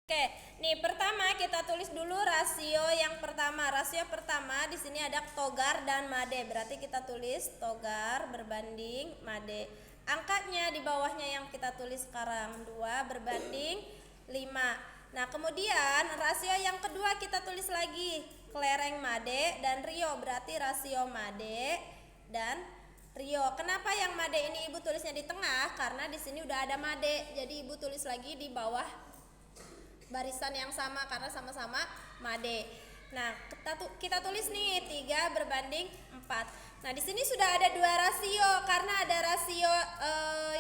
Oke, nih pertama kita tulis dulu rasio yang pertama. Rasio pertama di sini ada togar dan made. Berarti kita tulis togar berbanding made. Angkanya di bawahnya yang kita tulis sekarang 2 berbanding 5. Nah, kemudian rasio yang kedua kita tulis lagi kelereng made dan rio. Berarti rasio made dan rio. Kenapa yang made ini Ibu tulisnya di tengah? Karena di sini udah ada made. Jadi Ibu tulis lagi di bawah barisan yang sama karena sama-sama made. Nah, kita tulis nih 3 berbanding 4. Nah, di sini sudah ada 2 rasio. Karena ada rasio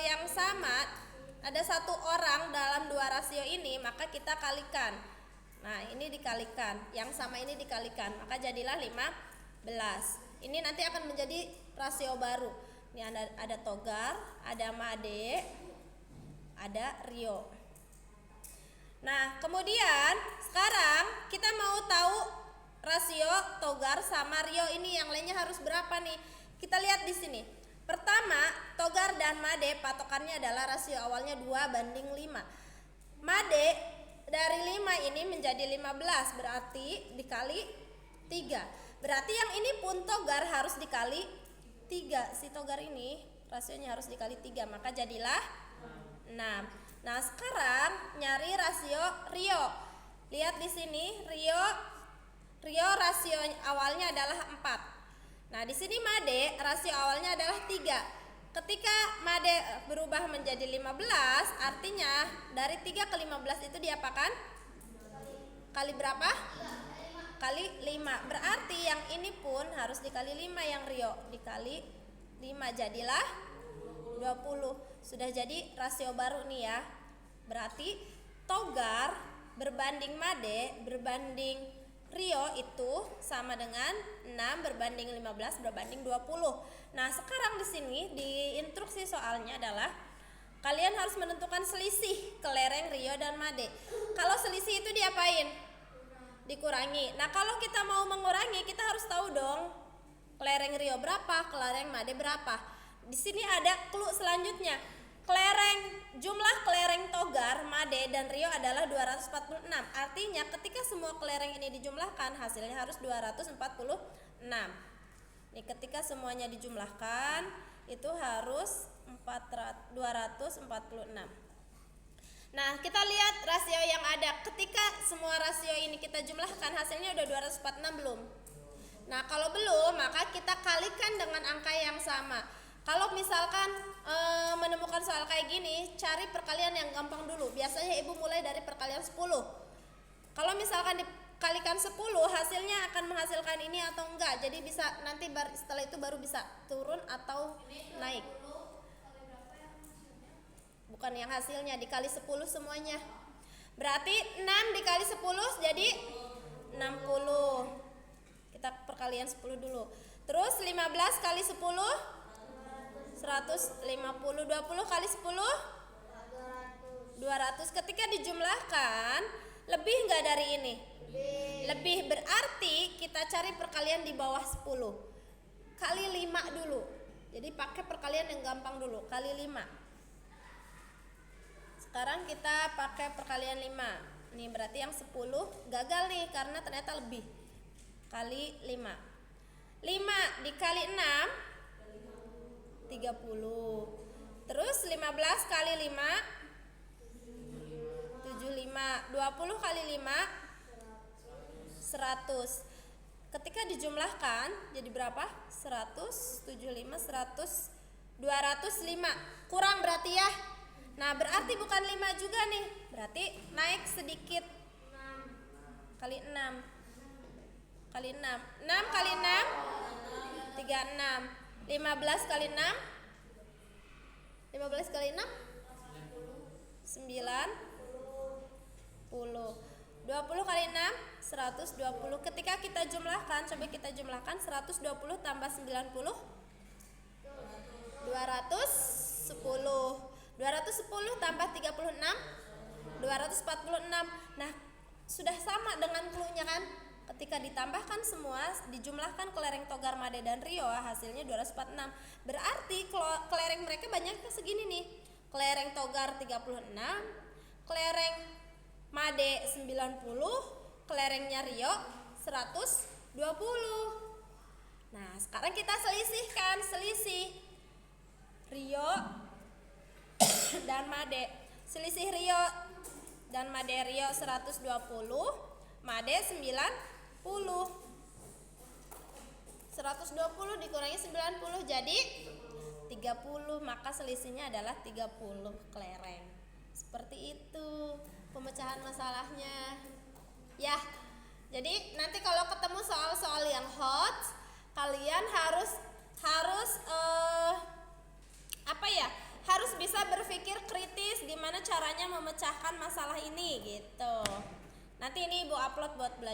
yang sama, ada 1 orang dalam 2 rasio ini, maka kita kalikan. Nah, ini dikalikan, yang sama ini dikalikan, maka jadilah 15. Ini nanti akan menjadi rasio baru. Ini ada togar, ada made, ada rio. Nah, kemudian sekarang kita mau tahu rasio togar sama rio ini yang lainnya harus berapa nih? Kita lihat di sini. Pertama, togar dan made patokannya adalah rasio awalnya 2 banding 5. Made dari 5 ini menjadi 15, berarti dikali 3. Berarti yang ini pun togar harus dikali 3. Si togar ini rasionya harus dikali 3, maka jadilah 6. Nah, sekarang nyari rasio rio. Lihat di sini, rio rasio awalnya adalah 4. Nah, di sini made rasio awalnya adalah 3. Ketika made berubah menjadi 15, artinya dari 3 ke 15 itu diapakan? Kali berapa? Kali 5. Berarti yang ini pun harus dikali 5 yang rio. Dikali 5 jadilah 20. Sudah jadi rasio baru nih ya. Berarti togar berbanding made berbanding rio itu sama dengan 6 berbanding 15 berbanding 20. Nah, sekarang di sini di instruksi soalnya adalah kalian harus menentukan selisih kelereng rio dan made. Kalau selisih itu diapain? Dikurangi. Nah, kalau kita mau mengurangi, kita harus tahu dong kelereng rio berapa, kelereng made berapa. Di sini ada clue selanjutnya. Jumlah kelereng togar, made, dan rio adalah 246. Artinya ketika semua kelereng ini dijumlahkan, hasilnya harus 246. Nih, ketika semuanya dijumlahkan, itu harus 246. Nah, kita lihat rasio yang ada. Ketika semua rasio ini kita jumlahkan, hasilnya udah 246 belum? Nah, kalau belum, maka kita kalikan dengan angka yang sama. Kalau misalkan menemukan soal kayak gini, cari perkalian yang gampang dulu. Biasanya Ibu mulai dari perkalian 10. Kalau misalkan dikalikan 10, hasilnya akan menghasilkan ini atau enggak. Jadi bisa nanti setelah itu baru bisa turun atau naik. Bukan yang hasilnya, dikali 10 semuanya. Berarti 6 dikali 10 jadi 60. Kita perkalian 10 dulu. Terus 15 kali 10 150. 20 kali 10 200. Ketika dijumlahkan lebih enggak dari ini? Lebih. Berarti kita cari perkalian di bawah 10. Kali 5 dulu. Jadi pakai perkalian yang gampang dulu. Kali 5. Sekarang kita pakai perkalian 5. Nih berarti yang 10 gagal nih karena ternyata lebih. Kali 5. 5 dikali 6 30. Terus 15 kali 5 75. 20 kali 5 100. Ketika dijumlahkan jadi berapa? 175 100 205. Kurang berarti ya. Nah, berarti bukan 5 juga nih. Berarti naik sedikit. Kali 6. Kali 6. 6 kali 6 36. 15 kali 6 15 kali 6 90. 20 kali 6 120. Ketika kita jumlahkan, coba kita jumlahkan 120 tambah 90 210. 210 tambah 36 246. Nah, sudah sama dengan clue-nya kan? Ketika ditambahkan semua, dijumlahkan kelereng togar, made, dan rio, hasilnya 246. Berarti kelereng mereka banyaknya segini nih. Kelereng togar 36, kelereng Made 90, kelerengnya Rio 120. Nah, sekarang kita selisihkan, selisih Rio dan Made. Selisih Rio dan Made, Rio 120, Made 90. 120 dikurangi 90 jadi 30, maka selisihnya adalah 30 kelereng. Seperti itu pemecahan masalahnya. Ya. Jadi nanti kalau ketemu soal-soal yang hot, kalian harus harus bisa berpikir kritis gimana caranya memecahkan masalah ini gitu. Nanti ini Ibu upload buat belajar.